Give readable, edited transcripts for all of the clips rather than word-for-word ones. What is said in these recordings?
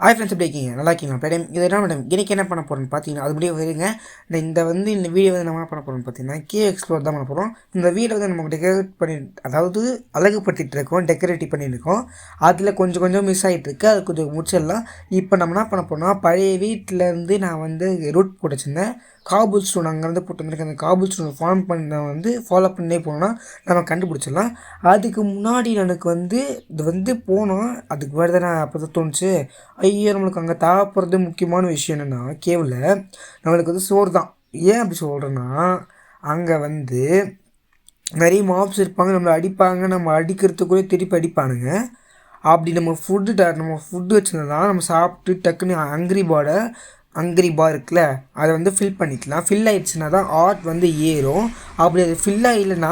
Hi friends, எப்படி இருக்கீங்க? நல்லா இருக்கீங்களா? மேடம் இது என்ன மேடம் இன்றைக்கி என்ன பண்ண போகிறோன்னு பார்த்தீங்கன்னா, அது முடிய வருங்க. இந்த வீடியோ வந்து நம்ம என்ன பண்ண போகிறோம்னு பார்த்தீங்கன்னா, எக்ஸ்ப்ளோர் தான் பண்ண போகிறோம். இந்த வீடியோ வந்து நமக்கு டெக்கரேட் பண்ணி, அதாவது அழகுபடுத்திகிட்டு இருக்கோம், டெக்கரேட்டிவ் பண்ணியிருக்கோம். அதில் கொஞ்சம் கொஞ்சம் மிஸ் ஆகிட்டு இருக்கு, அது கொஞ்சம் முடிச்சிடலாம். இப்போ நம்ம என்ன பண்ண போகிறோம்னா, பழைய வீட்டிலேருந்து நான் வந்து ரூட் போட்டு வச்சுருந்தேன். காபுல் ஸ்டோன் அங்கேருந்து போட்டு வந்திருக்கேன். அந்த காபுல் ஸ்டோன் ஃபாலோ பண்ணே போனோம்னா நம்ம கண்டுபிடிச்சிடலாம். அதுக்கு முன்னாடி எனக்கு வந்து இது வந்து போனோம். அதுக்கு முன்னாடி தான் நான் அப்போ தான் தோணுச்சு, ஐயோ நம்மளுக்கு அங்கே தேவைப்படுறது முக்கியமான விஷயம் என்னென்னா, கேவில் நம்மளுக்கு வந்து சோறு தான். ஏன் அப்படி சொல்கிறேன்னா, அங்கே வந்து நிறைய மாப்ஸ் இருப்பாங்க, நம்மளை அடிப்பாங்க, நம்ம அடிக்கிறதுக்குள்ளே திருப்பி அடிப்பானுங்க. அப்படி நம்ம ஃபுட்டு வச்சுருந்தா நம்ம சாப்பிட்டு டக்குன்னு அங்கிரி பார் இருக்குல்ல, அதை வந்து ஃபில் பண்ணிக்கலாம். ஃபில் ஆகிடுச்சுன்னா தான் ஆர்ட் வந்து ஏறும். அப்படி அது ஃபில்லாக இல்லைன்னா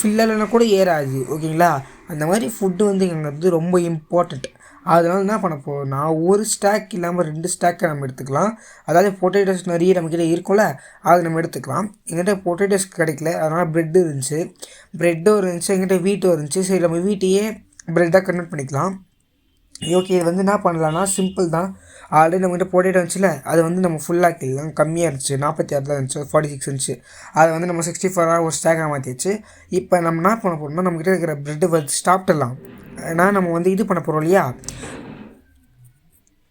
ஃபில் இல்லைன்னா கூட ஏறாது. ஓகேங்களா? அந்த மாதிரி ஃபுட்டு வந்து எங்களுக்கு வந்து ரொம்ப இம்பார்ட்டண்ட். அதனால் என்ன பண்ண போகிறோம்னா, ஒரு ஸ்டாக் இல்லாமல் 2 ஸ்டாக்கை நம்ம எடுத்துக்கலாம். அதாவது பொட்டேட்டோஸ் நிறைய நம்மக்கிட்ட இருக்கும்ல, அதை நம்ம எடுத்துக்கலாம். எங்கிட்ட பொட்டேட்டோஸ் கிடைக்கல, அதனால் ப்ரெட்டும் இருந்துச்சு, எங்கிட்ட வீட்டும் இருந்துச்சு. சரி, நம்ம வீட்டையே ப்ரெட்டாக கன்வெர்ட் பண்ணிக்கலாம். ஓகே, இது வந்து என்ன பண்ணலான்னா சிம்பிள் தான். ஆல்ரெடி நம்மகிட்ட பொட்டேட்டோ இருந்துச்சுல, அது வந்து நம்ம ஃபுல்லாக்கிடலாம். கம்மியாக இருந்துச்சு, 46 தான் இருந்துச்சு, 46 இருந்துச்சு. அதை வந்து நம்ம 64 ஒரு ஸ்டாக்காக மாற்றிடுச்சு. இப்போ நம்ம என்ன பண்ண போகிறோம்னா, நம்மக்கிட்ட இருக்கிற ப்ரெட்டு வச்சு சாப்பிட்டுடலாம். ஏன்னா நம்ம வந்து இது பண்ண போகிறோம் இல்லையா,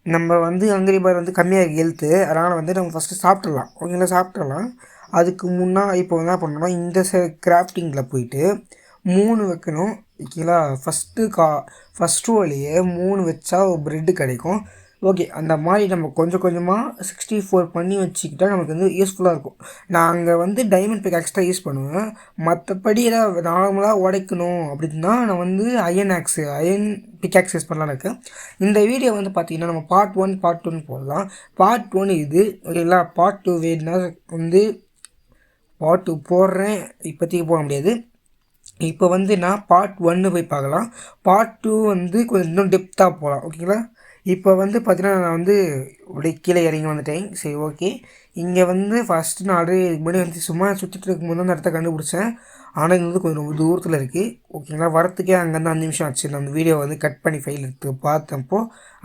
நம்ம வந்து அங்கிரி பார் வந்து கம்மியாக ஹெல்த்து, அதனால் வந்து நம்ம ஃபஸ்ட்டு சாப்பிட்றலாம். ஓகேங்களா? சாப்பிட்றலாம். அதுக்கு முன்னாடி இப்போ என்ன பண்ணணும்னா, இந்த கிராஃப்டிங்கில் போயிட்டு 3 வைக்கணும். ஓகேங்களா? ஃபஸ்ட் ரோலையே 3 வச்சா ஒரு ப்ரெட்டு கிடைக்கும். ஓகே, அந்த மாதிரி நம்ம கொஞ்சம் கொஞ்சமாக 64 பண்ணி வச்சுக்கிட்டால் நமக்கு வந்து யூஸ்ஃபுல்லாக இருக்கும். நான் அங்கே வந்து டைமண்ட் பிக் எக்ஸ்ட்ரா யூஸ் பண்ணுவேன். மற்றபடி ஏதாவது நார்மலாக உடைக்கணும் அப்படின்னா நான் வந்து அயன் பிக் யூஸ் பண்ணலான்னு இருக்கேன். இந்த வீடியோ வந்து பார்த்திங்கன்னா நம்ம பார்ட் 1 பார்ட் 2ன்னு போடலாம். பார்ட் 1 இது. ஓகேங்களா? பார்ட் 2 வேணுன்னா வந்து பார்ட் 2 போடுறேன். இப்போதைக்கு போட முடியாது. இப்போ வந்து நான் பார்ட் 1 போய் பார்க்கலாம். பார்ட் 2 வந்து கொஞ்சம் இன்னும் டெப்த்தாக போகலாம். ஓகேங்களா? இப்போ வந்து பார்த்தீங்கன்னா நான் வந்து அப்படியே கீழே இறங்கி வந்துட்டேன். சரி, ஓகே. இங்கே வந்து ஃபஸ்ட்டு நான் ஆல்ரெடி முன்னாடி வந்து சும்மா சுற்றிட்டு இருக்கும்போது அந்த இடத்த கண்டுபிடிச்சேன். ஆனால் இது வந்து கொஞ்சம் ரொம்ப தூரத்தில் இருக்குது. ஓகேங்களா? வரத்துக்கே அங்கேருந்து 5 நிமிஷம் ஆச்சு. நான் அந்த வீடியோ வந்து கட் பண்ணி ஃபைல் எடுத்து பார்த்தப்போ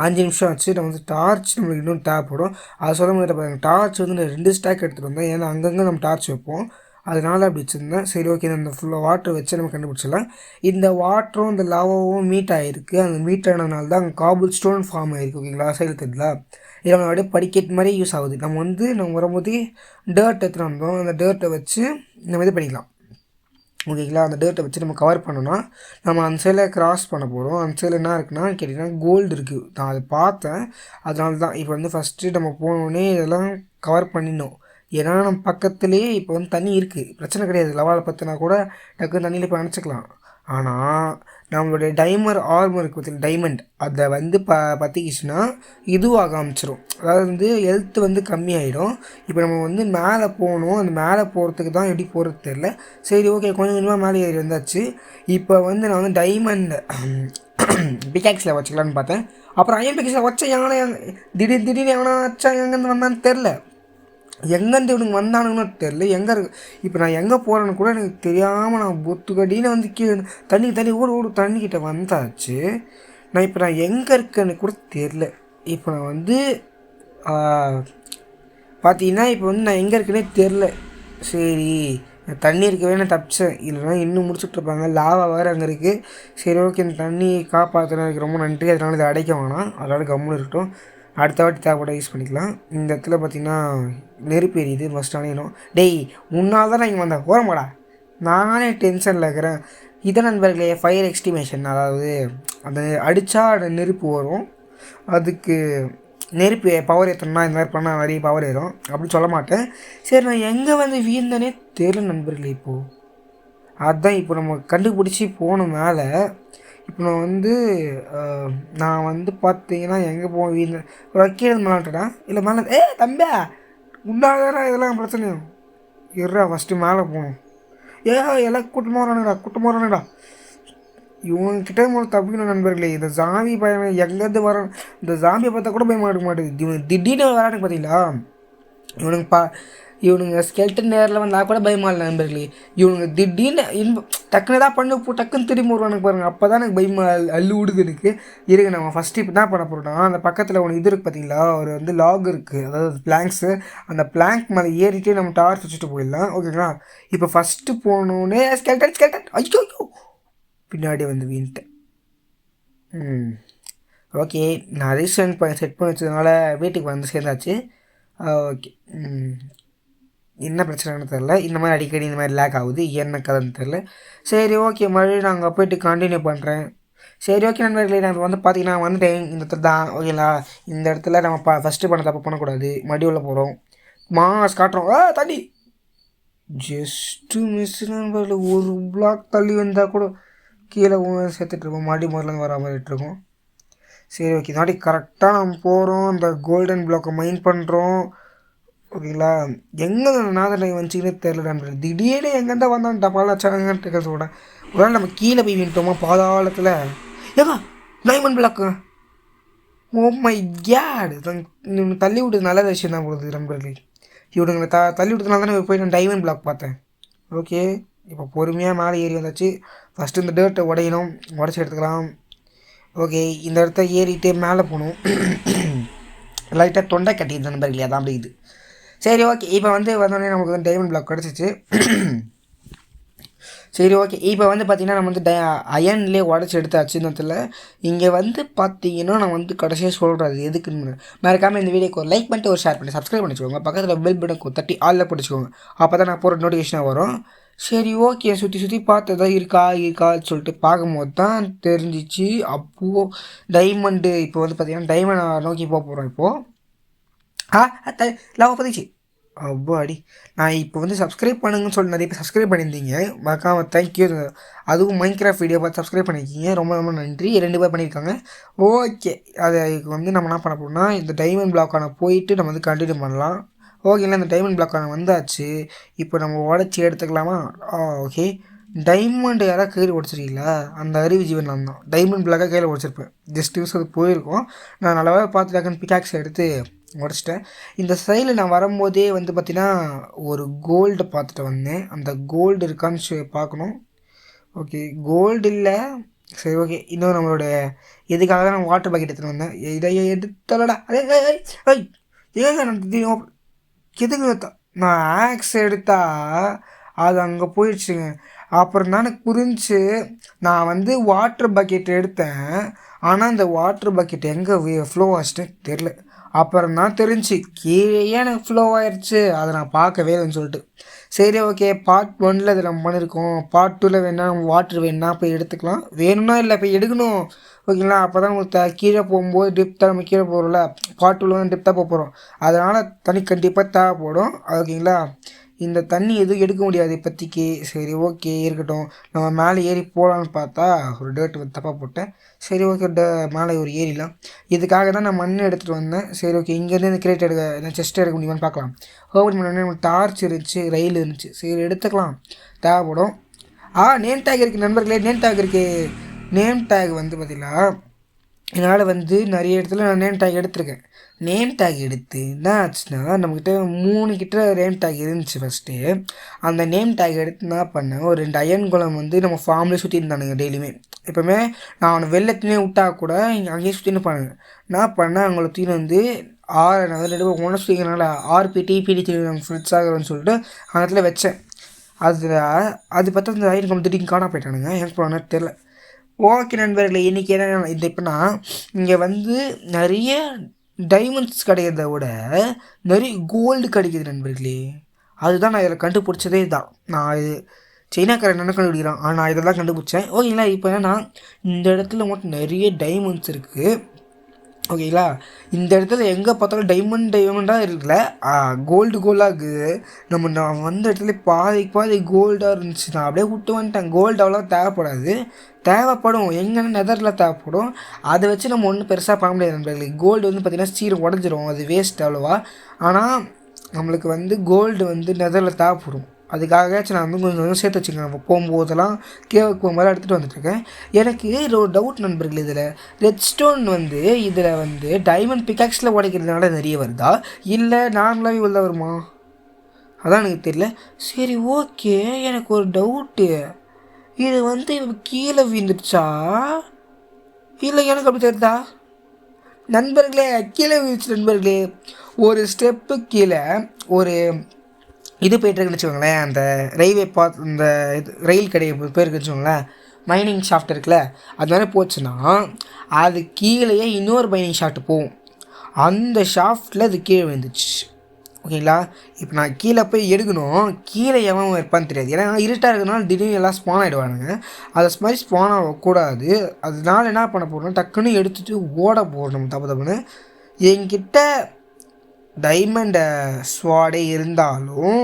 5 நிமிஷம் ஆச்சு. நான் வந்து டார்ச் நம்மளுக்கு இன்னும் தேவைப்படும். அது சொல்ல முடியாது பாருங்கள். டார்ச் வந்து நான் 2 ஸ்டாக் எடுத்துகிட்டு வந்தேன். ஏன்னா அங்கங்கே நம்ம டார்ச் வைப்போம், அதனால் அப்படி வச்சுருந்தேன். சரி, ஓகே. இந்த ஃபுல்லாக வாட்டர் வச்சு நம்ம கண்டுபிடிச்சிடலாம். இந்த வாட்டரும் இந்த லாவாவும் மீட் ஆகிருக்கு. அந்த மீட் ஆனதுனால தான் அங்கே காபுல் ஸ்டோன் ஃபார்ம் ஆகிருக்கு. ஓகேங்களா? சைடில் தெரியல, இது நம்ம அப்படியே படிக்கட்டு மாதிரி யூஸ் ஆகுது. நம்ம வரும்போது டேர்ட் எடுத்துகிட்டு வந்தோம். அந்த டேர்ட்டை வச்சு நம்ம இது பண்ணிக்கலாம். ஓகேங்களா? அந்த டேர்ட்டை வச்சு நம்ம கவர் பண்ணோன்னா நம்ம அந்த சைடில் கிராஸ் பண்ண போகிறோம். அந்த சைடில் என்ன இருக்குன்னா கேட்டிங்கன்னா கோல்டு இருக்குது. நான் அதை பார்த்தேன், அதனால தான். இப்போ வந்து ஃபஸ்ட்டு நம்ம போனோடனே இதெல்லாம் கவர் பண்ணிடணும். ஏன்னா நம்ம பக்கத்துலேயே இப்போ வந்து தண்ணி இருக்குது, பிரச்சனை கிடையாது. லவால் பற்றினா கூட டக்குன்னு தண்ணியில் போய் அணைச்சிக்கலாம். ஆனால் நம்மளுடைய ஆர்மர் இருக்குது, டைமண்ட், அதை வந்து பற்றிக்கிச்சுன்னா இதுவாக ஆரம்பிச்சிடும். அதாவது வந்து ஹெல்த்து வந்து கம்மியாயிடும். இப்போ நம்ம வந்து மேலே போகணும். அந்த மேலே போகிறதுக்கு தான் எப்படி போகிறது தெரில. சரி, ஓகே. கொஞ்சம் கொஞ்சமாக மேலே ஏறி வந்தாச்சு. இப்போ வந்து நான் வந்து டைமண்ட் பிகாக்ஸில் வச்சுக்கலான்னு பார்த்தேன். அப்புறம் அயன் பிகாக்ஸில் வச்சேன். திடீர்னு எவனா வச்சா எங்கேருந்து வந்தான்னு தெரில. எங்கேருந்து இவனுங்க வந்தானுங்கன்னு தெரில. எங்கே இருக்கு இப்போ நான் எங்கே போகிறேன்னு கூட எனக்கு தெரியாமல் நான் பொத்துக்கடின்னு வந்து கீழே தண்ணி ஓடு தண்ணிக்கிட்ட வந்தாச்சு. நான் எங்கே இருக்கேன்னு கூட தெரில. இப்போ நான் வந்து பார்த்தீங்கன்னா இப்போ வந்து நான் எங்கே இருக்கேன்னே தெரில. சரி, தண்ணி இருக்கவே நான் தப்பிச்சேன், இல்லைனா இன்னும் முடிச்சுட்ருப்பாங்க. லாவா வேறு அங்கே இருக்குது. சரி, ஓகே. இந்த தண்ணி காப்பாற்றினதுக்கு ரொம்ப நன்றி. அதனால் இதை அடைக்க வேணாம், அதனால் கம்முன்னு இருக்கட்டும். அடுத்த வாட்டி தேவைப்பட யூஸ் பண்ணிக்கலாம். இந்த இடத்துல பார்த்திங்கன்னா நெருப்பு எரியுது, ஃபஸ்ட் அணையணும். டேய், முன்னால் தான் நான் இங்கே வந்தேன், ஓரமாடா. நானே டென்ஷனில் இருக்கிறேன். இதை நண்பர்களே ஃபயர் எக்ஸ்டிமேஷன், அதாவது அந்த அடித்தா நெருப்பு வரும். அதுக்கு நெருப்பு பவர் ஏற்றணும்னா இந்த மாதிரி பண்ணால் நிறைய பவர் ஏறும் அப்படின்னு சொல்ல மாட்டேன். சரி, நான் எங்கே வந்து வீழ்ந்தனே தெரியல நண்பர்களே. இப்போது அதுதான் இப்போ நம்ம கண்டுபிடிச்சி போகணும் மேலே. இப்போ நான் வந்து பார்த்தீங்கன்னா எங்கே போவேன், வீட்டில் ஒரு கீழே மேலாட்டடா இல்லை மேலே தம்பியா உண்டாதாரா இதெல்லாம் பிரச்சனையும் இருறா. ஃபஸ்ட்டு மேலே போகணும். எல்லாம் கூட்டமாக வரானுடா. இவங்ககிட்ட முதல்ல தப்பிக்கணும் நண்பர்களே. இந்த ஜாம்பி பயம் எங்கேருந்து வர, இந்த ஜாம்பியை பார்த்தா கூட பயமாக எடுக்க மாட்டேங்குது. இவனுக்கு திடீர்னு வரானுங்க பார்த்தீங்களா. இவனுங்க ஸ்கெல்டன் நேரில் வந்தால் கூட பயமாக இல்லை நண்பர்களே. இவனுங்க திடீர்னு டக்குன்னு தான் பண்ணு டக்குன்னு திரும்பி வருவானுங்க பாருங்கள். அப்போ தான் எனக்கு பயமாக அள்ளு விடுது எனக்கு. இருங்க நம்ம ஃபஸ்ட்டு இப்போ தான் பண்ண போகிறோம். அந்த பக்கத்தில் ஒன்று இது இருக்குது பார்த்தீங்களா, ஒரு வந்து லாக் இருக்குது, அதாவது பிளாங்க்ஸு. அந்த பிளாங்க் மேலே ஏறிட்டு நம்ம டார்ச் வச்சுட்டு போயிடலாம். ஓகேங்களா? இப்போ ஃபஸ்ட்டு போனோடனே ஸ்கெல்டன் ஐயோ பின்னாடி வந்து வீண்ட்டேன். ஓகே, நான் ரெஜிஸ்ட்ரேஷன் செட் பண்ணி வச்சதுனால வீட்டுக்கு வந்து சேர்ந்தாச்சு. ஓகே, என்ன பிரச்சனைன்னு தெரில. இந்த மாதிரி அடிக்கடி இந்த மாதிரி லேக் ஆகுது, என்ன கதைன்னு தெரில. சரி ஓகே, மறுபடியும் நான் அங்கே போய்ட்டு கண்டினியூ பண்ணுறேன். சரி ஓகே நண்பர்களே, நான் வந்து பார்த்தீங்கன்னா வந்துட்டேன் இந்த இடத்துல தான். ஓகேங்களா? இந்த இடத்துல நம்ம ஃபஸ்ட்டு பண்ண தப்பு பண்ணக்கூடாது. மடி உள்ள போகிறோம், மாஸ் காட்டுறோம். தண்ணி ஜஸ்ட்டு மிஸ் நண்பர்களே. ஒரு பிளாக் தள்ளி வந்தால் கூட கீழே சேர்த்துட்ருக்கோம், மடி முதல்ல வர மாதிரி இருக்கும். சரி ஓகே, நாடி கரெக்டாக நம்ம போகிறோம், அந்த கோல்டன் பிளாக்கை மைண்ட் பண்ணுறோம். ஓகேங்களா? எங்கே நாதனை வந்துச்சின்னே தெரில நண்பர்கள். திடீர்னு எங்கேருந்தா வந்தான் டப்பால் வச்சாங்கன்ட்டு சொல்கிறேன். ஒரு நாள் நம்ம கீழே போய் விட்டோமா பாதாளத்தில். ஏங்க diamond block, oh my God. தள்ளி விட்டது நல்ல விஷயம் தான் போகுது நண்பர்களே. இவனுங்களை தள்ளி விட்டதுனால தானே போய் நான் டைமண்ட் பிளாக் பார்த்தேன். ஓகே, இப்போ பொறுமையாக மேலே ஏறி வந்தாச்சு. ஃபஸ்ட்டு இந்த டேர்ட்டை உடையணும், உடச்சி எடுத்துக்கலாம். ஓகே, இந்த இடத்த ஏறிட்டு மேலே போகணும். லைட்டாக தொண்டை கட்டிடுது நண்பர்களே, அதான் அப்படி இது. சரி ஓகே, இப்போ வந்து வந்தோடனே நமக்கு வந்து டைமண்ட் பிளாக் கிடச்சிச்சு. சரி ஓகே, இப்போ வந்து பார்த்திங்கன்னா நம்ம வந்து அயன்லேயே உடச்சி எடுத்தாச்சு. இந்த இங்கே வந்து பார்த்தீங்கன்னா நான் வந்து கடைசியாக சொல்கிறது எதுக்குன்னு மறக்காமல் இந்த வீடியோக்கு ஒரு லைக் பண்ணிட்டு ஒரு ஷேர் பண்ணி சப்ஸ்கிரைப் பண்ணிச்சுக்கோங்க. பக்கத்தில் பெல் பட்டனுக்கு தட்டி ஆளில் பிடிச்சிக்கோங்க. அப்போ தான் நான் போகிற நோட்டிஃபிகேஷனாக வரும். சரி ஓகே, சுற்றி பார்த்ததா இருக்கான்னு சொல்லிட்டு பார்க்கும்போது தான் தெரிஞ்சிச்சு. அப்போது டைமண்டு இப்போ வந்து பார்த்திங்கன்னா டைமண்டை நோக்கி போகிறோம். இப்போது லவ் பதிச்சு அடி. நான் இப்போ வந்து சப்ஸ்கிரைப் பண்ணுங்கன்னு சொல்லி நிறைய பேர் சப்ஸ்கிரைப் பண்ணியிருந்தீங்க, மறக்காமல் தேங்க்யூ. அதுவும் மைன்கிராஃப்ட் வீடியோ பார்த்து சப்ஸ்கிரைப் பண்ணியிருக்கீங்க, ரொம்ப ரொம்ப நன்றி. 2 பேர் பண்ணியிருக்காங்க. ஓகே, அதுக்கு வந்து நம்ம என்ன பண்ண போகிறோம்னா இந்த டைமண்ட் பிளாக்கான போயிட்டு நம்ம வந்து கண்டினியூ பண்ணலாம். ஓகேங்களா? இந்த டைமண்ட் பிளாக்கான வந்தாச்சு. இப்போ நம்ம உடச்சி எடுத்துக்கலாமா? ஓகே, டைமண்ட் யாராவது கையில் உடச்சிருக்கீங்களா? அந்த அறிவு ஜீவன் நான் தான் டைமண்ட் பிளாக்காக கையில் உடச்சிருப்பேன். ஜஸ்ட் யூஸ் அது போயிருக்கோம். நான் நல்லாவே பார்த்து டக்குன்னு பிகாக்ஸ் எடுத்து உடச்சிட்டேன். இந்த சைடில் நான் வரும்போதே வந்து பார்த்திங்கன்னா ஒரு கோல்டு பார்த்துட்டு வந்தேன். அந்த கோல்டு இருக்கான்னு பார்க்கணும். ஓகே, கோல்டு இல்லை. சரி ஓகே, இன்னும் நம்மளோட எதுக்காக தான் நான் வாட்டர் பக்கெட் எடுத்துகிட்டு வந்தேன். இதை எடுத்தலடா. ஏங்க நான் எதுக்கு நான் ஆக்ஸ் எடுத்தா அது அங்கே போயிடுச்சுங்க. அப்புறம் தான் எனக்கு புரிஞ்சு நான் வந்து வாட்டர் பக்கெட் எடுத்தேன். ஆனால் அந்த வாட்டர் பக்கெட் எங்கே ஃப்ளோ ஆச்சுன்னு தெரில. அப்புறம் தான் தெரிஞ்சு கீழே எனக்கு ஃப்ளோ ஆயிடுச்சு. அதை நான் பார்க்கவே இல்லைன்னு சொல்லிட்டு. சரி ஓகே, பார்ட் 1 இதை நம்ம பண்ணியிருக்கோம். பார்ட் 2 வேணா வாட்டர் வேணுன்னா போய் எடுத்துக்கலாம், வேணும்னா இல்லை போய் எடுக்கணும். ஓகேங்களா? அப்போ தான் உங்களுக்கு கீழே போகும்போது டிப்த்தாக நம்ம கீழே போகிறோம்ல, பார்ட் 2 வந்து டிப்த்தாக போகிறோம். அதனால் தண்ணி கண்டிப்பாக தேவைப்படும். ஓகேங்களா? இந்த தண்ணி எதுவும் எடுக்க முடியாது இப்போதைக்கு. சரி ஓகே இருக்கட்டும். நம்ம மேலே ஏறி போகலான்னு பார்த்தா ஒரு டேர்ட் வந்து தப்பாக போட்டேன். சரி ஓகே, மேலே ஒரு ஏறிலாம். இதுக்காக தான் நான் மண் எடுத்துகிட்டு வந்தேன். சரி ஓகே, இங்கேருந்து இந்த கிரேட் எடுக்க செஸ்ட் எடுக்க முடியுமான்னு பார்க்கலாம். ஓப்பன் பண்ணோடனே நமக்கு டார்ச் இருந்துச்சு, ரயில் இருந்துச்சு. சரி எடுத்துக்கலாம், தேவைப்படும். நேம் டேக் இருக்குது நண்பர்களே, நேம் டேக் இருக்குது. நேம் டேக் வந்து பார்த்திங்களா என்னால் வந்து நிறைய இடத்துல நான் நேம் டேக் எடுத்திருக்கேன். நேம் டேக் எடுத்து என்ன ஆச்சுன்னா நம்மக்கிட்ட 3 கிட்ட நேம் டேக் இருந்துச்சு ஃபஸ்ட்டு. அந்த நேம் டேக் எடுத்து என்ன பண்ணேன், ஒரு 2 அயன் குளம் வந்து நம்ம ஃபார்ம்லேயே சுற்றி இருந்தானுங்க டெய்லியுமே. எப்போவுமே நான் அவனை வெள்ளத்துலேயே விட்டால் கூட இங்கே அங்கேயே சுற்றின்னு பாருங்க. நான் பண்ணேன், அவங்கள தூக்கின்னு வந்து நான் 2 பேர் ஒன்று சுற்றிக்கிறனால ஆர்பிடி பிடி நம்ம ஃப்ரிட்ஸ் ஆகிறோன்னு சொல்லிட்டு அந்த இடத்துல வச்சேன். அது பார்த்தா அந்த அயன் குளம் திடீர்னு காணா போயிட்டானுங்க, எனக்கு போன தெரில. ஓகே நண்பர்களே, இன்றைக்கி என்ன இது இப்போனா இங்கே வந்து நிறைய டைமண்ட்ஸ் கிடைக்கிறத விட நிறைய கோல்டு கிடைக்கிது நண்பர்களே. அதுதான் நான் இதில் கண்டுபிடிச்சதே தான். நான் இது சைனாக்காரன் என்ன கண்டுபிடிக்கிறான், நான் இதை தான் கண்டுபிடிச்சேன். ஓகேங்களா? இப்போ என்னன்னா இந்த இடத்துல மட்டும் நிறைய டைமண்ட்ஸ் இருக்குது. ஓகேங்களா? இந்த இடத்துல எங்கே பார்த்தாலும் டைமண்டாக இருக்குல்ல, கோல்டாக இருக்குது. நான் வந்த இடத்துல பாதி கோல்டாக இருந்துச்சு. நான் அப்படியே விட்டு வந்துட்டேன். கோல்டு அவ்வளோ தேவைப்படும் எங்கன்னா நெதரில் தேவைப்படும். அதை வச்சு நம்ம ஒன்றும் பெருசாக பண்ண முடியாது நண்பர்களே. கோல்டு வந்து பார்த்திங்கன்னா சீரம் உடஞ்சிரும், அது வேஸ்ட் அவ்வளோவா. ஆனால் நம்மளுக்கு வந்து கோல்டு வந்து நெதரில் தேவைப்படும். அதுக்காகச்சும் நான் வந்து கொஞ்சம் சேர்த்து வச்சுக்கேன். நம்ம போகும்போதெல்லாம் கேவுக்கு போகும்போது எடுத்துகிட்டு வந்துட்டுருக்கேன். எனக்கு ஒரு டவுட் நண்பர்கள், இதில் ரெட் ஸ்டோன் வந்து இதில் வந்து டைமண்ட் பிகாக்ஸில் உடைக்கிறதுனால நிறைய வருதா இல்லை நார்மலாகவே உள்ள வருமா? அதான் எனக்கு தெரியல. சரி ஓகே, எனக்கு ஒரு டவுட்டு, இது வந்து கீழே விழுந்துடுச்சா இல்லை எனக்கு அப்படி தெரியுதா? நண்பர்களே, கீழே விழுந்துச்சு நண்பர்களே. ஒரு ஸ்டெப்பு கீழே ஒரு இது போய்ட்டுருக்குன்னு வச்சுக்கோங்களேன், அந்த ரயில்வே பாத் இந்த இது ரயில் கடை போயிருக்குன்னு வச்சுக்கோங்களேன், மைனிங் ஷாஃப்ட் இருக்குல்ல, அது மாதிரி போச்சுன்னா அது கீழேயே இன்னொரு மைனிங் ஷாஃப்ட் போகும். அந்த ஷாஃப்டில் அது கீழே விழுந்துச்சு. ஓகேங்களா? இப்போ நான் கீழே போய் எடுக்கணும், கீழே எவன் இருப்பான்னு தெரியாது. ஏன்னா இருட்டாக இருக்கிறதுனால திடீர்னு எல்லாம் ஸ்பான் ஆகிடுவானுங்க. அதை மாதிரி ஸ்பான் ஆகக்கூடாது. அதனால என்ன பண்ண போகிறோம், டக்குன்னு எடுத்துகிட்டு ஓட போடணும் தப்புன்னு. என்கிட்ட டைமண்ட் ஸ்வாடே இருந்தாலும்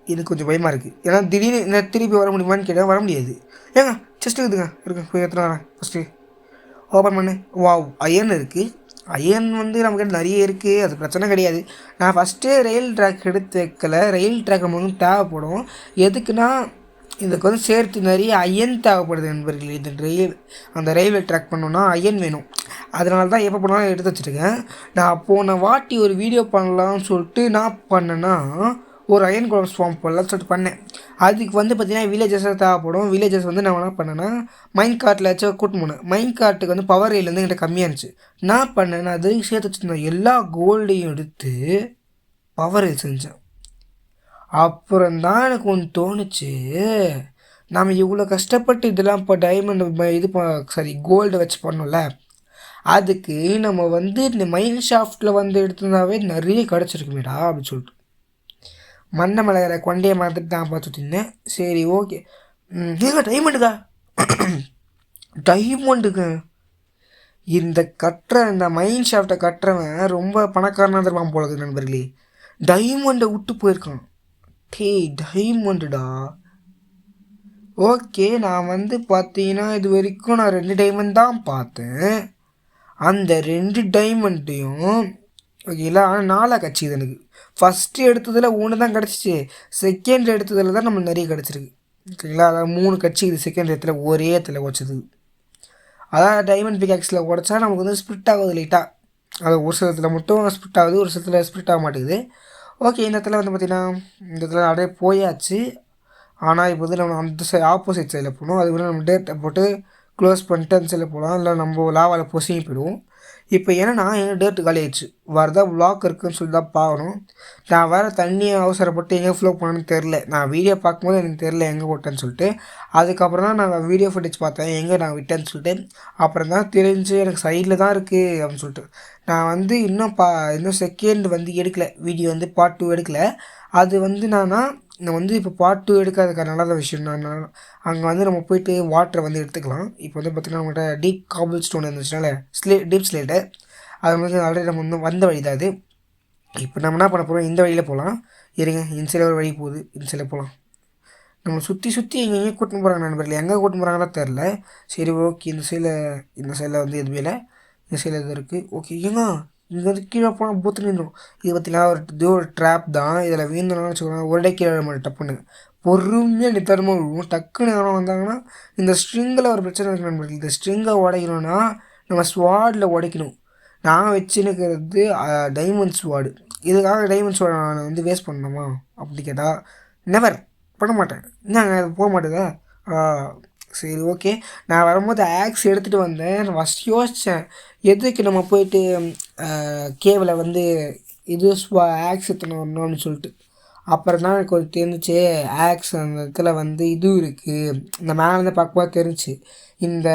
இது கொஞ்சம் பயமாக இருக்குது. ஏன்னா திடீர்னு திருப்பி வர முடியுமான்னு கேட்டால் வர முடியாது. ஏங்க செஸ்ட்டு இருக்குதுங்க போய் எத்தனை வரேன் ஃபஸ்ட்டு ஓப்பன் பண்ணு. வாவ், அயன் இருக்குது. அயன் வந்து நம்மக்கிட்ட நிறைய இருக்குது, அது பிரச்சனை கிடையாது. நான் ஃபஸ்ட்டு ரயில் ட்ராக் எடுத்து வைக்கல. ரயில் ட்ராக் நமக்கு வந்து தேவைப்படும். எதுக்குன்னா இதுக்கு வந்து சேர்த்து நிறைய அயன் தேவைப்படுது நண்பர்கள். இந்த அந்த ரயில்வே ட்ராக் பண்ணோன்னா அயன் வேணும். அதனால தான் எப்போ பண்ணாலும் எடுத்து வச்சுருக்கேன். நான் போன வாட்டி ஒரு வீடியோ பண்ணலாம்னு சொல்லிட்டு நான் பண்ணேன்னா ஒரு அயன் குளம் ஸ்வாம் போடலாம்னு சொல்லிட்டு பண்ணேன். அதுக்கு வந்து பார்த்திங்கன்னா வில்லேஜஸாக தேவைப்படும். வில்லேஜஸ் வந்து நான் என்ன பண்ணேன்னா மைண்ட் கார்ட்டில் வச்சு கூட்டு போனேன். மைண்ட் கார்ட்டுக்கு வந்து பவர் ரயில் வந்து என்கிட்ட கம்மியாக இருந்துச்சு. நான் பண்ணேன், நான் அது சேர்த்து வச்சுருந்தேன். எல்லா கோல்டையும் எடுத்து பவர் ரயில் செஞ்சேன். அப்புறம்தான் எனக்கு ஒன்று தோணுச்சு, நம்ம இவ்வளோ கஷ்டப்பட்டு இதெல்லாம் இப்போ டைமண்ட் கோல்டை வச்சு பண்ணோம்ல, அதுக்கு நம்ம வந்து இந்த மைன் ஷாஃப்டில் வந்து எடுத்திருந்தாவே நிறைய கிடச்சிருக்குமேடா அப்படின்னு சொல்லிட்டு மண்ணை மலையிற கொண்டையை மறந்துட்டு நான் பார்த்துட்டு இருந்தேன். சரி ஓகே, ஏங்க டைமண்டுக்கா டைமண்டுங்க இந்த இந்த மைன் ஷாஃப்டை கட்டுறவன் ரொம்ப பணக்காரனாக தருவான் போலது நண்பர்களே. டைமண்டை விட்டு போயிருக்கான். டைமண்டுடா. ஓகே, நான் வந்து பார்த்தீங்கன்னா இது வரைக்கும் நான் 2 டைமண்ட் தான் பார்த்தேன். அந்த 2 டைமண்ட்டையும் ஓகேங்களா, ஆனால் 4 கிடச்சிது எனக்கு. ஃபஸ்ட்டு எடுத்ததில் 1 தான் கிடச்சிச்சு, செகண்ட் எடுத்ததில் தான் நம்மளுக்கு நிறைய கிடச்சிருக்கு. ஓகேங்களா, அதாவது 3 கிடச்சிக்குது செகண்ட் இடத்துல, ஒரே இடத்துல உடச்சது. அதாவது டைமண்ட் பிகாக்ஸில் உடச்சா நமக்கு வந்து ஸ்ப்ளிட் ஆகுது லைட்டாக. அது ஒரு சிலத்தில் மட்டும் ஸ்ப்ளிட் ஆகுது, ஒரு சிலத்தில் ஸ்ப்ளிட் ஆக மாட்டேங்குது. ஓகே, இந்த இடத்துல வந்து பார்த்திங்கன்னா இந்த இடத்துல அப்படியே போயாச்சு. ஆனால் இப்போ வந்து நம்ம அந்த ஆப்போசிட் சைடில் போகணும். அது வந்து நம்ம டேட்டை போட்டு க்ளோஸ் பண்ணிட்டு அந்த சைடில் போகலாம், இல்லை நம்ம லாவாவில் பொசிங்கி போயிடுவோம். இப்போ ஏன்னா எங்கள் டேட்டு காலி ஆயிடுச்சு, வரதா வ்ளாக் இருக்குதுன்னு சொல்லி தான் பார்க்கணும். நான் வேறு தண்ணியை அவசரப்பட்டு எங்கே ஃப்ளோ பண்ணணும்னு தெரில. நான் வீடியோ பார்க்கும்போது எனக்கு தெரில எங்கே போட்டேன்னு சொல்லிட்டு. அதுக்கப்புறம் தான் நான் வீடியோ ஃபுட்டேஜ் பார்த்தேன் எங்கே நான் விட்டேன்னு சொல்லிட்டு. அப்புறம் தான் தெரிஞ்சு எனக்கு சைடில் தான் இருக்குது அப்படின்னு சொல்லிட்டு. நான் வந்து இன்னும் செகண்ட் வந்து எடுக்கலை, வீடியோ வந்து பார்ட் 2 எடுக்கலை. அது வந்து நான் வந்து இப்போ பார்ட் 2 எடுக்காதுக்கான நல்ல விஷயம். நான் அங்கே வந்து நம்ம போய்ட்டு வாட்டரை வந்து எடுத்துக்கலாம். இப்போ வந்து பார்த்திங்கன்னா நம்மகிட்ட டீப் காபிள் ஸ்டோன் இருந்துச்சுனால டீப் ஸ்லேட்டு அது வந்து ஆல்ரெடி நம்ம வந்து வந்த வழி தான் அது. இப்போ நம்ம என்ன பண்ண போகிறோம், இந்த வழியில் போகலாம். இருங்க, இந்த சைடில் ஒரு வழி போகுது, இந்த சைடில் போகலாம். நம்ம சுற்றி எங்கேயும் கூட்டின்னு போகிறாங்க நண்பர்கள், எங்கே கூட்டின்னு போகிறாங்களா தெரில. சரி ஓகே, இந்த சைடில் வந்து எதுவுமே இல்லை, இந்த சைடில் எது இருக்குது. ஓகே, ஏங்க இங்கே வந்து கீழே போனால் பூத்து நின்றோம். இது பார்த்திங்கன்னா ஒரு ட்ராப் தான். இதில் வீழ்ந்தோம்னு வச்சுக்கோங்க, ஒரே கீழே மாதிரி டப்புன்னு பொறுமையாக நித்தரமாக விழுவோம். டக்குன்னு எவரும் வந்தாங்கன்னா இந்த ஸ்ட்ரிங்கில் ஒரு பிரச்சனை இருக்குது நண்பர்கள். இந்த ஸ்ட்ரிங்கை உடைக்கணும்னா நம்ம ஸ்வாடில் உடைக்கணும். நான் வச்சுன்னுக்கிறது டைமண்ட் ஸ்வாடு. இதுக்காக டைமண்ட் ஸ்வாடை நான் வந்து வேஸ்ட் பண்ணணுமா அப்படி கேட்டால் நெவர் பண்ண மாட்டேன். என்னங்க அது போக மாட்டேதா? சரி ஓகே, நான் வரும்போது ஆக்ஸ் எடுத்துகிட்டு வந்தேன். நான் ஃபஸ்ட் யோசித்தேன் எதுக்கு நம்ம போயிட்டு கேவில் வந்து இது ஆக்ஸ் எடுத்துன்னு வரணும்னு சொல்லிட்டு. அப்புறம் தான் எனக்கு ஒரு தெரிஞ்சிச்சு, ஆக்ஸ் அந்த இடத்துல வந்து இது இருக்குது. இந்த மேலேருந்து பார்க்கும்போது தெரிஞ்சு இந்த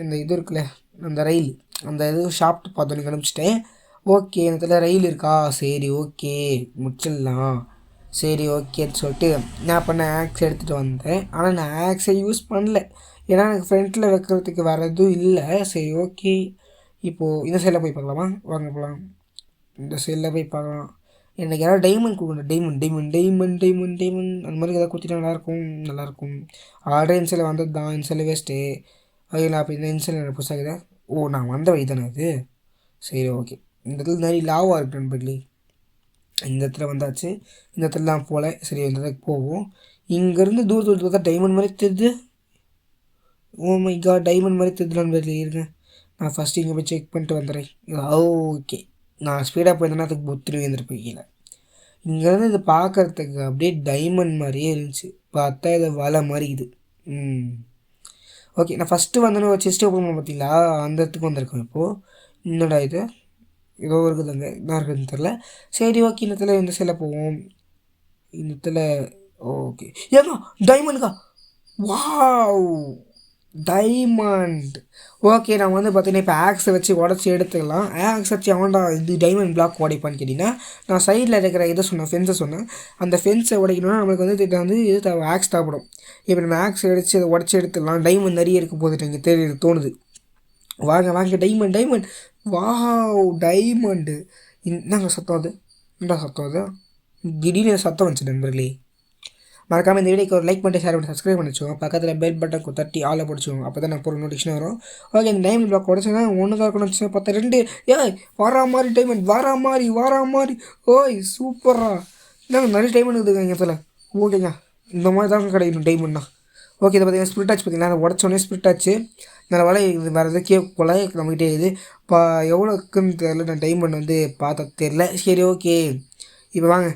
இந்த இது இருக்குல்ல, அந்த ரயில், அந்த இது ஷாப்ட்டு பார்த்தோன்னு கணிச்சிட்டேன். ஓகே, இந்த இடத்துல ரயில் இருக்கா, சரி ஓகே முடிச்சிடலாம், சரி ஓகேன்னு சொல்லிட்டு நான் பண்ண ஆக்ஸ் எடுத்துகிட்டு வந்தேன். ஆனால் நான் ஆக்ஸை யூஸ் பண்ணல, ஏன்னா எனக்கு ஃப்ரண்ட்டில் வைக்கிறதுக்கு வேறு எதுவும் இல்லை. சரி ஓகே, இப்போது இந்த சைடில் போய் பார்க்கலாமா, வாங்க போகலாம். இந்த சைடில் போய் பார்க்கலாம். எனக்கு யாராவது டைமண்ட் கொடுக்கணும், டைமண்ட் அந்த மாதிரி எதாவது கொடுத்துட்டா நல்லாயிருக்கும். ஆல்ரெடி இன்சைடில் வந்தது தான், இன்சைடில் வேஸ்ட்டு. அது நான் இப்போ இந்த இன்சைடில் எனக்கு புதுசாகுது. ஓ, நான் வந்த வழி தானே அது. சரி ஓகே, இந்த இடத்துல நிறைய லாவாக இருக்கு நண்பர்களே. இந்த இடத்துல வந்தாச்சு, இந்த இடத்துல தான் போகல. சரி, இந்த இடத்துக்கு போவோம். இங்கேருந்து தூரத்தில் பார்த்தா டைமண்ட் மாதிரி தெரியுது. ஓ மை காட், டைமண்ட் மாதிரி தெரியுது நண்பர்களே. இருங்க, நான் ஃபஸ்ட்டு இங்கே போய் செக் பண்ணிட்டு வந்துடுறேன். ஓகே, நான் ஸ்பீடாக போயிருந்தேன்னா அதுக்கு ஒத்துரு வந்துருப்பேன் கீழே. இங்கேருந்து இது பார்க்குறதுக்கு அப்படியே டைமண்ட் மாதிரியே இருந்துச்சு. பார்த்தா இது வலை மாதிரி இது. ஓகே, நான் ஃபஸ்ட்டு வந்தோன்னு ஒரு செஸ்ட்டு ஓப்பன் பண்ண பார்த்தீங்களா, அந்த இடத்துக்கு வந்திருக்கேன் இப்போது. என்னடா இது ஏதோ இருக்குது அங்கே என்ன இருக்குதுன்னு தெரில. சரி ஓகே, இந்த இடத்துல இந்த சைடில் போவோம். இந்த இடத்துல ஓகே ஏங்க டைமண்டுக்கா, வாவ் டைமண்ட். ஓகே, நான் வந்து பார்த்தீங்கன்னா இப்போ ஆக்ஸை வச்சு உடச்சி எடுத்துக்கலாம். ஆக்ஸ் வச்சு அவன்டா இது டைமண்ட் பிளாக் உடைப்பான்னு கேட்டிங்கன்னா, நான் சைடில் இருக்கிற இதை சொன்னேன், ஃபென்ஸை சொன்னேன். அந்த ஃபென்ஸை உடைக்கணும்னா நம்மளுக்கு வந்து இதை வந்து இது ஆக்ஸ் தேவைப்படும். இப்போ நம்ம ஆக்ஸ் அடித்து அதை உடச்சி எடுத்துடலாம். டைமண்ட் நிறைய இருக்க போதுட்டு எனக்கு தெரியுது தோணுது. வாங்க வாங்க டைமண்ட் டைமண்ட், வாவ் டைமண்டு. என்னங்க சத்தம் அது, என்ன சத்தம் அது, திடீர்னு சத்தம் வந்துச்சு நண்பர்களே. மறக்காமல் இந்த வீடியோக்கு ஒரு லைக் பண்ணிட்டு ஷேர் பண்ணி சப்ஸ்கிரைப் பண்ணி வச்சுக்கோங்க. பக்கத்தில் பெல் பட்டன் தட்டி ஆளை பிடிச்சிக்கோங்க. அப்போ தான் நான் போகிற நோட்டிஃபிகேஷன் வரும். ஓகே, இந்த டைமண்ட் பிளாக் உடச்சுன்னா ஒன்று தான் இருக்கணும்னு வச்சுன்னா 10 2 ஏய் வரா மாதிரி டைமண்ட், வரா மாதிரி ஓய் சூப்பரா. இல்லைங்க நிறைய டைமண்ட் இருக்குதுங்க இங்கே இடத்துல. ஓகேங்க, இந்த மாதிரி தாங்க கிடைக்கணும் டைமண்ட்னா. ஓகே, இதை பார்த்தீங்கன்னா ஸ்பிரிட் ஆச்சு பார்த்தீங்கன்னா, அதை உடச்சோடனே ஸ்பிரிட் ஆச்சு. நல்ல வேலை இது வேறு எதாவது கேக் போல நம்மகிட்டே இது எவ்வளோக்குன்னு தெரில. நான் டைமண்ட் வந்து பார்த்தா தெரில. சரி ஓகே, இப்போ வாங்க.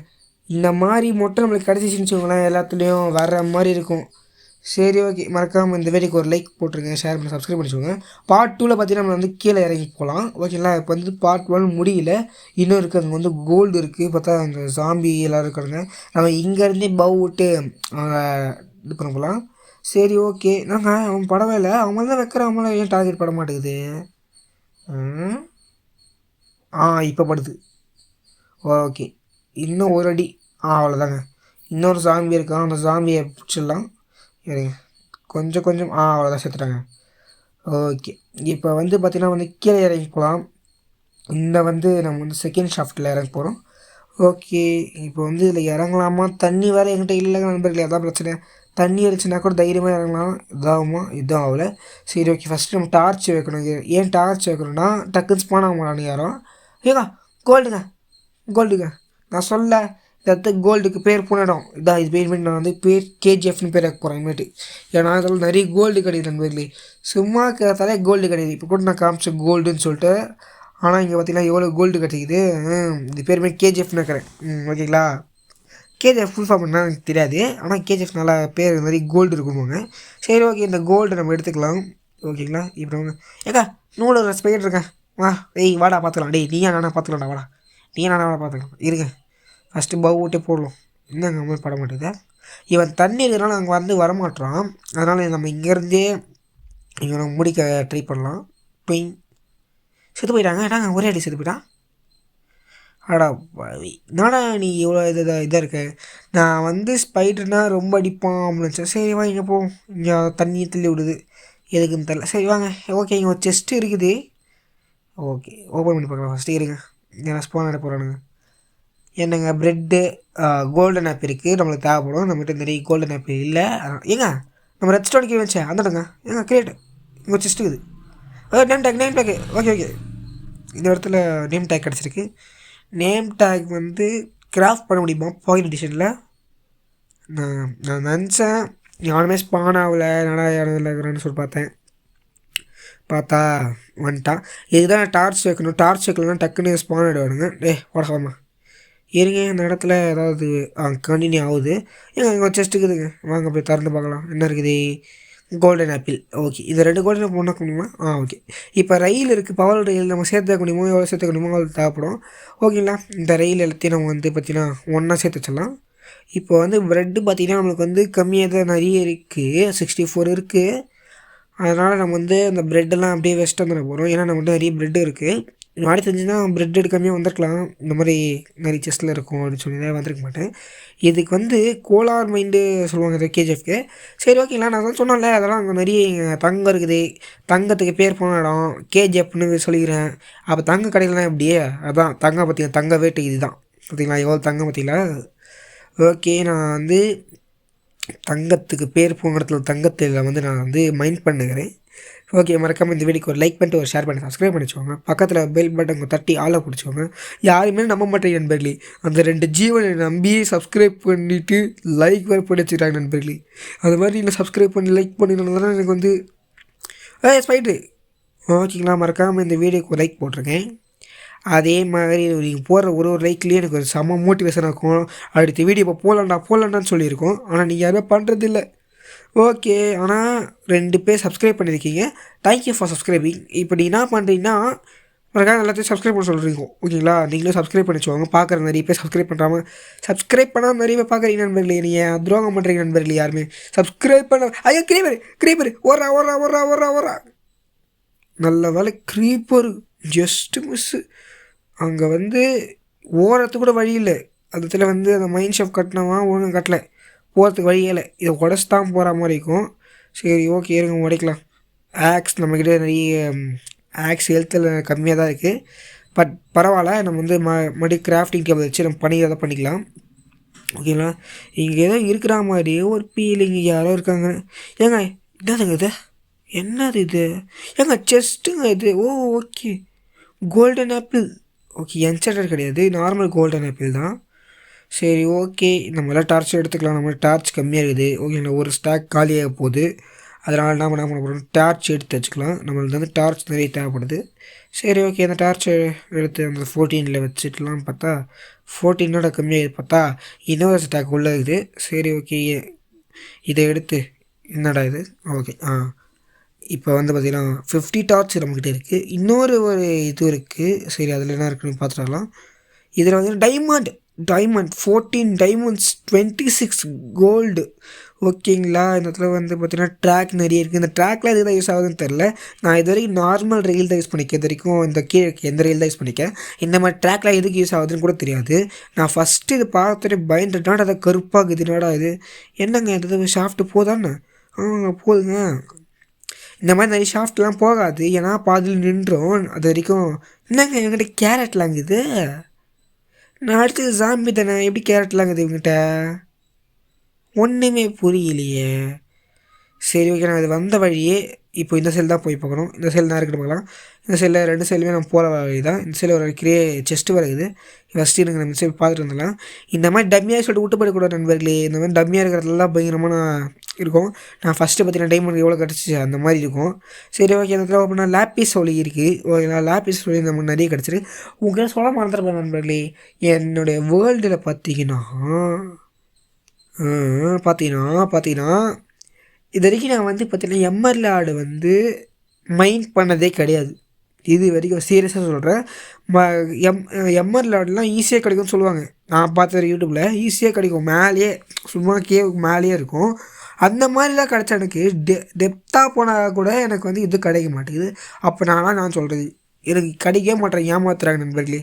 இந்த மாதிரி மொட்டை நம்மளுக்கு கிடச்சிச்சின்னு வச்சுக்கோங்களேன், எல்லாத்துலேயும் வர்ற மாதிரி இருக்கும். சரி ஓகே, மறக்காமல் இந்த வீடியோக்கு ஒரு லைக் போட்டுருங்க, ஷேர் பண்ணி சப்ஸ்கிரைப் பண்ணிச்சுக்கோங்க. பார்ட் 2ல் பார்த்தீங்கன்னா நம்ம வந்து கீழே இறங்கி போகலாம். ஓகேங்களா, இப்போ வந்து பார்ட் 1 முடியல, இன்னும் இருக்குது. அங்கே வந்து கோல்டு இருக்குது. பார்த்தா அங்கே ஜாம்பி எல்லோரும் இருக்காங்க. நம்ம இங்கேருந்தே பவ் விட்டு இது பண்ண போகலாம். சரி ஓகே, நாங்கள் அவன் படவே இல்லை. அவங்கள தான் வைக்கிற, அவங்கள ஏன் டார்கெட் பட மாட்டேங்குது. இப்போ படுது. ஓகே, இன்னும் ஒரு அடி. அவ்வளோதாங்க. இன்னொரு சாம்பி இருக்கான், அந்த சாம்பியை பிடிச்சிடலாம். சரிங்க, கொஞ்சம் அவ்வளோதான் சேர்த்துட்டாங்க. ஓகே, இப்போ வந்து பார்த்திங்கன்னா வந்து கீழே இறங்கி போகலாம். இந்த வந்து நம்ம வந்து செகண்ட் ஷாஃப்ட்டில் இறங்க போகிறோம். ஓகே, இப்போ வந்து இதில் இறங்கலாமா, தண்ணி வேறு என்கிட்ட இல்லைங்க நண்பர்களே, அதான் பிரச்சனை. தண்ணி அடிச்சுனா கூட தைரியமாக இறங்கலாம், இதாகுமா இதுவும் ஆகலை. சரி ஓகே, ஃபஸ்ட்டு நம்ம டார்ச் வைக்கணும். ஏன் டார்ச் வைக்கணும்னா டக்குன்னு ஸ்பான் ஆக மாட்டானு யாரும். ஏங்க கோல்டுங்க நான் சொல்ல இந்த கோல்டுக்கு பேர் போனிடும். இதான் இது பேர் நான் வந்து பேர் கேஜிஎஃப்னு பேர் வைக்க போகிறேன் இனிமேட்டு. ஏன்னா அதில் நிறைய கோல்டு கிடையாது நண்பர்களே, சும்மா கேட்டாலே கோல்டு கிடையாது. இப்போ கூட நான் காமிச்சேன் கோல்டுன்னு சொல்லிட்டு, ஆனால் இங்கே பார்த்தீங்கன்னா எவ்வளோ கோல்டு கிடைக்குது. இது பேருமே கேஜிஎஃப்னு இருக்கிறேன். ஓகேங்களா, கேஜிஎஃப் ஃபுல் ஃபார்ம் என்ன எனக்கு தெரியாது, ஆனால் கேஜிஎஃப் நல்லா பேர் நிறைய கோல்டு இருக்கும்போங்க. சரி ஓகே, இந்த கோல்டு நம்ம எடுத்துக்கலாம். ஓகேங்களா, இப்போ நம்ம ஏக்கா நூறு ஸ்பைட் இருக்கேன், வா டேய் வாடா பார்த்துக்கலாம். டேய் நீயா நானா பார்த்துக்கலாம்டா, வாடா நீயா நானா பார்த்துக்கலாம். இருங்க ஃபஸ்ட்டு பவ் விட்டே போடலாம். இன்னும் மாதிரி பட மாட்டேங்குது. இவன் தண்ணி இருக்கிறனால அங்கே வந்து வரமாட்டான். அதனால் நம்ம இங்கேருந்தே இவனை முடிக்க ட்ரை பண்ணலாம். ட்விங் செத்து போயிட்டாங்க. ஏட்டாங்க ஒரே அடி செத்து போயிட்டான். அடா நானா நீ இவ்வளோ இதாக இருக்க. நான் வந்து ஸ்பைடர்னால் ரொம்ப அடிப்பான் அப்படின்னு நினச்சேன். சரி வா இங்கே போவோம். இங்கே தண்ணியை தள்ளி விடுது, எதுக்குன்னு தெரில. சரி வாங்க. ஓகே, இங்கே ஒரு செஸ்ட்டு இருக்குது. ஓகே, ஓப்பன் பண்ணி பார்க்கலாம். ஃபஸ்ட்டு இருங்க, நான் ஸ்பான் எடுக்க போகிறானுங்க. என்னங்க ப்ரெட்டு கோல்டன் ஆப் இருக்குது, நம்மளுக்கு தேவைப்படும். நம்மகிட்ட நிறைய கோல்டன் ஆப் இல்லை. ஏங்க நம்ம ரெட் ஸ்டோனுக்கு வச்சேன் அந்தடங்க. ஏங்க கிரியேட் இங்கே செஸ்ட் இருக்குது. நேம் டேக் ஓகே இந்த இடத்துல நேம் டேக் கிடச்சிருக்கு. நேம் டேக் வந்து கிராஃப்ட் பண்ண முடியுமா பாக்கெட் எடிஷனில்? நான் நினச்சேன் யாருமே ஸ்பான் ஆகலை, நல்லா யாரும் இல்லைங்கிறான்னு சொல்லி பார்த்தா வந்துட்டான். இதுதான் டார்ச் வைக்கணும். டார்ச் வைக்கலன்னா டக்குன்னு ஸ்பான் ஆகிடுவானுங்க. ஓடலாமா இருங்க, இந்த இடத்துல ஏதாவது கண்டினியூ ஆகுது. ஏங்க இங்கே செஸ்ட் இருக்குதுங்க, வாங்க போய் திறந்து பார்க்கலாம் என்ன இருக்குது. Golden apple. ஓகே, இது 2 கோல்டன் போனாக்க முடியுமா? ஓகே, இப்போ ரயில் இருக்குது, பவர் ரயில். நம்ம சேர்த்துக்க முடியுமோ, எவ்வளோ சேர்த்துக்க முடியுமோ அது தேவைப்படும். ஓகேங்களா, இந்த ரயில் எல்லாத்தையும் நம்ம வந்து பார்த்திங்கன்னா ஒன்றா சேர்த்து வச்சிடலாம். இப்போ வந்து ப்ரெட்டு பார்த்திங்கன்னா நம்மளுக்கு வந்து கம்மியாக தான் நிறைய இருக்குது, 64 இருக்குது. அதனால் நம்ம வந்து அந்த ப்ரெட்டெல்லாம் அப்படியே வேஸ்ட்டாக வந்துட போகிறோம். ஏன்னா நம்மகிட்ட நிறைய ப்ரெட்டு இருக்குது. நாடி தெரிஞ்சுன்னா ப்ரெட் எடுக்காமே வந்திருக்கலாம். இந்த மாதிரி நிறைய செஸ்ட்டில் இருக்கும் அப்படின்னு சொல்லி தான் வந்திருக்க மாட்டேன். இதுக்கு வந்து கோலார் மைண்டு சொல்லுவாங்க இது கேஜிஎஃப்க்கு. சரி ஓகேங்களா, நான் தான் சொன்னேன்ல அதெல்லாம் அங்கே நிறைய தங்கம் இருக்குது. தங்கத்துக்கு பேர் போன இடம் கேஜிஎஃப்னு சொல்லிக்கிறேன். அப்போ தங்க கடையிலாம் எப்படியே அதான் தங்கம் பார்த்தீங்கன்னா தங்க வேட்டு இது தான் பார்த்தீங்களா, எவ்வளோ தங்கம் பார்த்தீங்களா. ஓகே, நான் வந்து தங்கத்துக்கு பேர் போன இடத்துல தங்கத்தில் வந்து நான் வந்து மைண்ட் பண்ணுகிறேன். ஓகே, மறக்காமல் இந்த வீடியோக்கு ஒரு லைக் பண்ணிட்டு ஒரு ஷேர் பண்ணி சப்ஸ்கிரைப் பண்ணிச்சுக்கோங்க. பக்கத்தில் பெல் பட்டன் தட்டி ஆளை பிடிச்சிக்கோங்க. யாருமே நம்ப மாட்டேங்க நண்பர்களே, அந்த 2 ஜீவனை நம்பி சப்ஸ்கிரைப் பண்ணிவிட்டு லைக் வேறு பண்ணி வச்சுக்கிறாங்க நண்பர்களே. அது மாதிரி நீங்கள் சப்ஸ்கிரைப் பண்ணி லைக் பண்ணினால எனக்கு வந்து ஸ்பைட்ரு. ஓகேங்களா, மறக்காமல் இந்த வீடியோக்கு ஒரு லைக் போட்டிருக்கேன். அதே மாதிரி நீங்கள் போடுற ஒரு லைக்லேயே எனக்கு ஒரு செம்ம மோட்டிவேஷன் இருக்கும். அடுத்த வீடியோ இப்போ போடலான்னு சொல்லியிருக்கோம். ஆனால் நீங்கள் யாருமே பண்ணுறதில்ல. ஓகே, ஆனால் 2 பேர் சப்ஸ்கிரைப் பண்ணியிருக்கீங்க. Thank you for subscribing. இப்போ நீ என்ன பண்ணுறீங்கன்னா மறக்காம எல்லாத்தையும் சப்ஸ்கிரைப் பண்ண சொல்கிறீங்க. ஓகேங்களா, நீங்களும் சப்ஸ்கிரைப் பண்ணி வச்சுக்கோங்க. பார்க்குற நிறைய பேர் சப்ஸ்கிரைப் பண்ணாமல் நிறைய பேர் பார்க்குறீங்க நண்பர்களே. நீங்கள் துரோகம் பண்ணுறீங்க நண்பர்களே. யாருமே சப்ஸ்கிரைப் பண்ண ஐயோ க்ரீப்பர் ஓரா நல்ல வேலை. Creeper just miss. அங்கே வந்து ஓரத்துக்கு கூட வழி இல்லை. அதில் வந்து அந்த மைண்ட் ஷாப் கட்டினவா ஒன்றும் கட்டலை, போகிறதுக்கு வழியே இல்லை. இதை உடச்சி தான் போகிற மாதிரி இருக்கும். சரி ஓகே, இருங்க உடைக்கலாம். ஆக்ஸ் நம்மக்கிட்ட நிறைய ஆக்ஸ் ஹெல்த்தில் கம்மியாக தான் இருக்குது. பட் பரவாயில்ல, நம்ம வந்து மறுபடியும் கிராஃப்டிங் டேபிள் வச்சு நம்ம பண்ணிக்கிறத பண்ணிக்கலாம். ஓகேங்களா, இங்கே ஏதோ இருக்கிற மாதிரியே ஒரு ஃபீலிங். யாரோ இருக்காங்க. ஏங்க என்னதுங்க இது? என்னது இது? ஏங்க செஸ்ட்டுங்க இது. ஓ ஓகே, கோல்டன் ஆப்பிள். ஓகே, என்சைடர் கிடையாது, நார்மல் கோல்டன் ஆப்பிள் தான். சரி ஓகே, நம்மளாம் டார்ச் எடுத்துக்கலாம். நம்ம டார்ச் கம்மியாக இருக்குது. ஓகேங்களா, ஒரு ஸ்டாக் காலியாக போகுது. அதனால் நாம் என்ன பண்ண போகிறோம், டார்ச் எடுத்து வச்சுக்கலாம். நம்மளுக்கு வந்து டார்ச் நிறைய தேவைப்படுது. சரி ஓகே, அந்த டார்ச்சை எடுத்து அந்த 14 வச்சுக்கலாம். பார்த்தா 14 கம்மியாக பார்த்தா இன்னொரு ஸ்டாக் உள்ளே இருக்குது. சரி ஓகே, இதை எடுத்து என்னடா இது? ஓகே இப்போ வந்து பார்த்திங்கன்னா 50 டார்ச் நம்மக்கிட்ட இருக்குது. இன்னொரு இது இருக்குது. சரி, அதில் என்ன இருக்குன்னு பார்த்துடலாம். இதில் வந்து டைமண்ட் 14 டைமண்ட்ஸ் 26 கோல்டு. ஓகேங்களா, இந்த இடத்துல வந்து பார்த்திங்கன்னா ட்ராக் நிறைய இருக்குது. இந்த ட்ராக்லாம் எது தான் யூஸ் ஆகுதுன்னு தெரில. நான் இது வரைக்கும் நார்மல் ரெயில் தான் யூஸ் பண்ணிக்கேன். இது வரைக்கும் இந்த கீழே எந்த ரெயில் தான் யூஸ் பண்ணிக்கேன். இந்த மாதிரி ட்ராக்லாம் எதுக்கு யூஸ் ஆகுதுன்னு கூட தெரியாது. நான் ஃபஸ்ட்டு இது பார்த்துட்டு பயந்துட்டான். அதை கருப்பாகுது. என்னடா இது? என்னங்க இது ஷாஃப்ட்டு போதானே? போதுங்க. இந்த மாதிரி நிறைய ஷாஃப்ட்லாம் போகாது, ஏன்னா பாதியில் நின்றோம். அது வரைக்கும் என்னங்க என்கிட்ட கேரட்லாங்குது. நான் அடுத்தது ஜாம்பி தானே, எப்படி கேரட்லாங்குது இவங்ககிட்ட? ஒன்றுமே புரியலையே. சரி ஓகே, நான் அது வந்த வழியே இப்போ இந்த செல் தான் போய் பார்க்கணும். இந்த செல் தான் இருக்குது பார்க்கலாம். இந்த செல்லில் 2 செல்லுமே நம்ம போகிற வழி தான். இந்த செல்லில் ஒரு செஸ்ட்டு வருது. ஃபஸ்ட்டு எனக்கு நம்ம செல் பார்த்துட்டு வந்துடலாம். இந்த மாதிரி டம்மியாக சொல்லிட்டு விட்டு போயிடக்கூடாது நண்பர்களே. இந்த மாதிரி டம்மியாக இருக்கிறதுலாம் பயங்கரமான இருக்கும். நான் ஃபஸ்ட்டு பார்த்தீங்கன்னா டைமண்ட் எவ்வளோ கிடச்சிச்சு அந்த மாதிரி இருக்கும். சரி ஓகே, அந்த இடத்துல ஓப்பனா லேப்பிஸ் ஒலி இருக்குது. ஓகேங்களா, லேப்பிஸ் ஒலி நமக்கு நிறைய கிடச்சிருக்கு. உங்களுக்கு சொல்ல மறந்துருப்பேன் நண்பர்களே, என்னுடைய வேர்ல்டில் பார்த்தீங்கன்னா இது வரைக்கும் நான் வந்து பார்த்தீங்கன்னா எம்மர்லாடு வந்து மைண்ட் பண்ணதே கிடையாது. இது வரைக்கும் சீரியஸாக சொல்கிறேன். எம்மர்லாடுலாம் ஈஸியாக கிடைக்கும்னு சொல்லுவாங்க. நான் பார்த்த யூடியூப்பில் ஈஸியாக கிடைக்கும். மேலேயே சும்மா கேவுக்கு மேலேயே இருக்கும். அந்த மாதிரிலாம் கிடச்சா எனக்கு டெப்த்தாக போனால் கூட எனக்கு வந்து இது கிடைக்க மாட்டேங்குது. அப்போ நான் சொல்கிறது எனக்கு கிடைக்கவே மாட்டேன், ஏமாத்துறாங்க நண்பர்களே.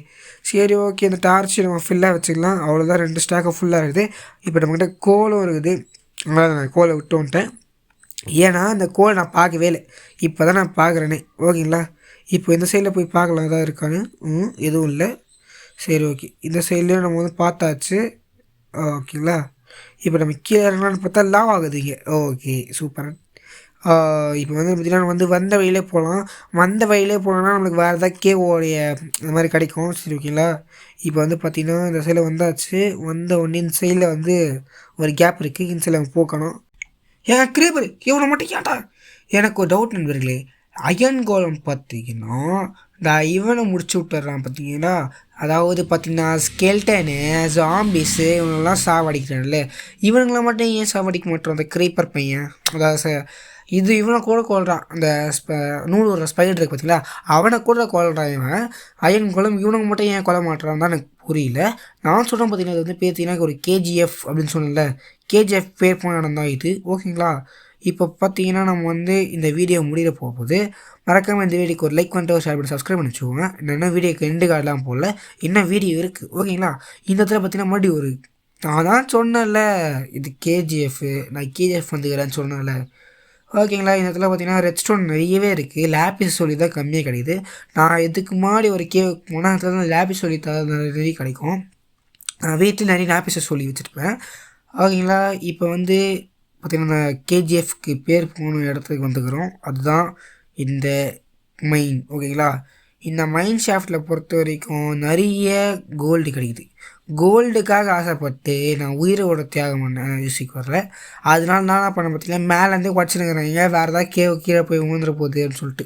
சரி ஓகே, இந்த டார்ச் நம்ம ஃபில்லாக வச்சுக்கலாம். அவ்வளோதான், 2 ஸ்டாக்கை ஃபுல்லாக இருக்குது. இப்போ நம்மக்கிட்ட கோலும் இருக்குது. அதனால் நான் கோலை விட்டு வந்துட்டேன். ஏன்னா அந்த கோல் நான் பார்க்கவே இல்லை, இப்போ தான் நான் பார்க்குறேனே. ஓகேங்களா, இப்போ இந்த சைடில் போய் பார்க்கலாம் தான் இருக்கான்னு. எதுவும் இல்லை. சரி ஓகே, இந்த சைட்லேயும் நம்ம வந்து பார்த்தாச்சு. ஓகேங்களா, இப்போ நம்ம கீழே இறங்கலான்னு பார்த்தா லாவ் ஆகுதுங்க. Okay super. இப்போ வந்து பார்த்திங்கன்னா வந்து வந்த வழியிலே போகலாம். வந்த வழியிலே போனோம்னா நம்மளுக்கு வேறு ஏதாவது கேவோடைய இந்த மாதிரி கிடைக்கும். சரி ஓகேங்களா, இப்போ வந்து பார்த்திங்கன்னா இந்த சைடில் வந்தாச்சு. வந்த உடனே இந்த சைடில் வந்து ஒரு கேப் இருக்குது. இந்த சைடில் நம்ம போக்கணும். ஏன் கிரீப்பர் இவனை மட்டும் கேட்டா? எனக்கு ஒரு டவுட் நண்பர்களே. அயன் கோலம் பார்த்தீங்கன்னா இவனை முடிச்சு விட்டுறான் பார்த்தீங்கன்னா. அதாவது பார்த்தீங்கன்னா ஸ்கெல்டனு, ஜாம்பிஸு இவனெல்லாம் சாவடிக்கிறான்ல, இவனுங்களை மட்டும் ஏன் சாவடிக்க மாட்டோம்? அந்த கிரீப்பர் பையன், அதாவது இது இவனை கூட கொள்கிறான். அந்த நூல் ஒரு ஸ்பைடர் இருக்குது பார்த்தீங்களா, அவனை கூட கொள்கிறான் இவன். அயன் கோலம் இவனுக்கு மட்டும் ஏன் கொல்ல மாட்டுறான்னு தான் எனக்கு புரியல. நான் சொல்கிறேன் பார்த்தீங்கன்னா இது வந்து பார்த்தீங்கன்னா ஒரு கேஜிஎஃப் அப்படின்னு சொன்னல, கேஜிஎஃப் பேர் போன இடம் தான் இது. ஓகேங்களா, இப்போ பார்த்தீங்கன்னா நம்ம வந்து இந்த வீடியோ முடிய போகுது. மறக்காமல் இந்த வீடியோக்கு ஒரு லைக் பண்ணிட்டு ஒரு ஷேர் பண்ணி சப்ஸ்கிரைப் பண்ணி வச்சுக்கோங்க. இன்னும் வீடியோக்கு எண்டு கார்டெலாம் போடல, இன்னும் வீடியோ இருக்குது. ஓகேங்களா, இந்த இடத்துல பார்த்தீங்கன்னா மறுபடியும் ஒரு நான் தான் சொன்னேன்ல இது கேஜிஎஃப், நான் கேஜிஎஃப் வந்துக்கிறேன்னு சொன்னேன்ல. ஓகேங்களா, இந்த இடத்துல பார்த்தீங்கன்னா ரெட் ஸ்டோன் நிறையவே இருக்குது. லேப்பிஸ் சொல்லி தான் கம்மியாக கிடைக்குது. நான் இதுக்கு முன்னாடி ஒரு போனால் இடத்துல தான் லேப்பிஸ் சொல்லி நிறைய கிடைக்கும். நான் வீட்டில் நிறைய லேப்பிஸை சொல்லி வச்சுருப்பேன். ஓகேங்களா, இப்போ வந்து பார்த்திங்கன்னா கேஜிஎஃப்க்கு பேர் போன இடத்துக்கு வந்துக்கிறோம். அதுதான் இந்த மைன். ஓகேங்களா, இந்த மைன் ஷாஃப்டில் பொறுத்த வரைக்கும் நிறைய கோல்டு கிடைக்குது. கோல்டுக்காக ஆசைப்பட்டு நான் உயிரோட தியாகம் பண்ண யோசிக்க வரல. அதனால நான் என்ன பண்ண பார்த்தீங்கன்னா மேலேருந்தே உடச்சுனுங்கிறேன். ஏன் வேறு ஏதாவது கீழே போய் விழுந்துட போகுது அப்படின்னு சொல்லிட்டு.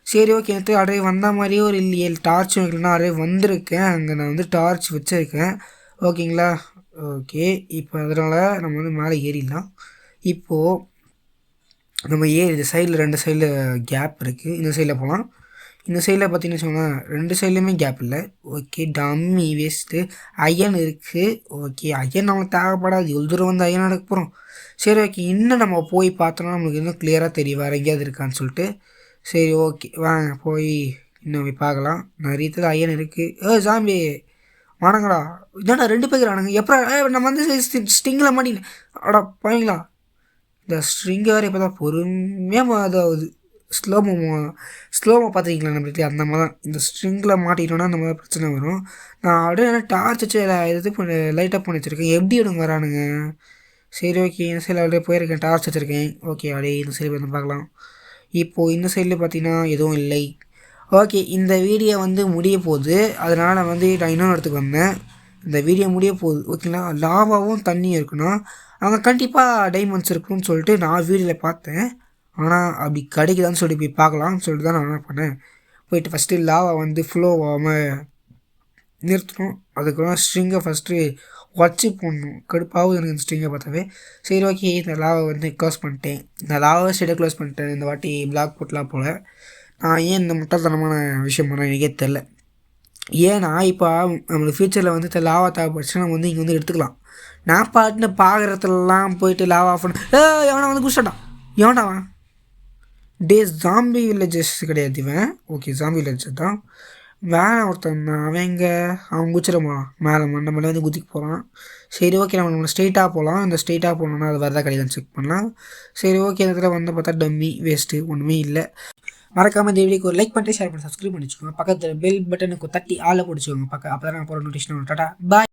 சரி ஓகே எனக்கு அப்படியே வந்த மாதிரியே ஒரு இல்லையே டார்ச் வைக்கலன்னா அப்படியே வந்திருக்கேன். அங்கே நான் வந்து டார்ச் வச்சுருக்கேன். ஓகேங்களா? ஓகே. இப்போ அதனால் நம்ம வந்து மேலே ஏறிடலாம். இப்போது நம்ம இந்த சைடில் 2 சைடில் கேப் இருக்குது. இந்த சைடில் போகலாம். இந்த சைடில் பார்த்தீங்கன்னு வச்சுக்கோங்களேன் 2 சைட்லேயுமே கேப் இல்லை. Okay dummy waste. அயன் இருக்குது. ஓகே அயன் நம்மளுக்கு தேவைப்படாது. இவ்வளோ தூரம் வந்து அயன் எடுக்க போகிறோம். சரி ஓகே இன்னும் நம்ம போய் பார்த்தோன்னா நம்மளுக்கு இன்னும் கிளியராக தெரியும் வேறு எங்கேயாவது இருக்கான்னு சொல்லிட்டு. சரி ஓகே வாங்க போய் இன்னும் போய் பார்க்கலாம். நிறைய இடத்துல அயன் இருக்குது. ஜாம்பி வானங்கடா இதாண்டா 2 பேர் ஆனாங்க. எப்போ நம்ம வந்து ஸ்டிங்கில் மாட்டினேன். அடா போய்ங்களா இந்த ஸ்ட்ரிங்கை வேறு இப்போ தான் பொறுமையாக அதாவது ஸ்லோமோ பார்த்துருக்கீங்களா நம்மளுக்கு அந்த மாதிரி தான். இந்த ஸ்ட்ரிங்கில் மாட்டிட்டோன்னா அந்த மாதிரி பிரச்சனை வரும். நான் அப்படியே டார்ச் வச்சு இது பண்ணி லைட்டாக பண்ணி வச்சுருக்கேன். எப்படி எடுங்க வரானுங்க. சரி ஓகே இந்த சைடில் அப்படியே போயிருக்கேன். டார்ச் வச்சுருக்கேன். ஓகே அப்படியே இந்த சைடு வந்து பார்க்கலாம். இப்போது இந்த சைடில் பார்த்தீங்கன்னா எதுவும் இல்லை. ஓகே இந்த வீடியோ வந்து முடிய போகுது. அதனால் வந்து நான் இன்னொரு இடத்துக்கு வந்தேன். இந்த வீடியோ முடிய போகுது ஓகேங்களா. லாவாவும் தண்ணியும் இருக்குன்னா அங்கே கண்டிப்பாக டைமண்ட்ஸ் இருக்குன்னு சொல்லிட்டு நான் வீடியோவில் பார்த்தேன். ஆனால் அப்படி கிடைக்குதான்னு சொல்லி போய் பார்க்கலாம்னு சொல்லிட்டு தான் நான் என்ன பண்ணேன். போயிட்டு ஃபஸ்ட்டு லாவா வந்து ஃப்ளோ ஆகாமல் நிறுத்தணும். அதுக்கப்புறம் ஸ்ட்ரிங்கை ஃபஸ்ட்டு உடச்சி போடணும். கடுப்பாகவும் எனக்கு இந்த ஸ்ட்ரிங்கை பார்த்தாவே. சரி ஓகே இந்த லாவை வந்து க்ளோஸ் பண்ணிட்டேன். இந்த லாவை ஸ்டேட்டை க்ளோஸ் பண்ணிட்டேன். இந்த வாட்டி பிளாக் போட்டலாம் போல். நான் ஏன் இந்த முட்டாள்தனமான விஷயம் பண்ணேன் எனக்கே தெரில. ஏன்னா இப்போ நம்மளுக்கு ஃப்யூச்சரில் வந்து லாவா தேவைப்படுச்சுன்னா நம்ம வந்து இங்கே வந்து எடுத்துக்கலாம். நான் பாட்டுன்னு பார்க்குறதுலாம் போயிட்டு லாவா ஆஃப் பண்ண எவனா வந்து குடிச்சிட்டான். எவனாவா ஜாம்பி வில்லேஜஸ் கிடையாது இவன். ஓகே ஜாம்பி வில்லேஜஸ் தான். வேற ஒருத்தன் அவன் எங்கே அவன் குச்சிடமா மேலே மண்டை மேலே வந்து குதிக்க போகிறான். சரி ஓகே நம்ம ஸ்ட்ரெயிட்டாக போகலாம். இந்த ஸ்ட்ரெயிட்டாக போனோம்னா அது வரதா கிடையாதுன்னு செக் பண்ணலாம். சரி ஓகே இந்த இடத்துல வந்து பார்த்தா டம்மி வேஸ்ட்டு ஒன்றுமே இல்லை. மறக்காமல் இந்த வீடியோக்கு ஒரு லைக் பண்ணிட்டு ஷேர் பண்ணி சப்ஸ்கிரைப் பண்ணிச்சுக்கோங்க. பக்கத்தில் பெல் பட்டனுக்கு தட்டி ஆளை பிடிச்சிக்கோங்க. அப்போ தான் நான் போகிற நோட்டிஃபிகேஷன். டாடா பாய்.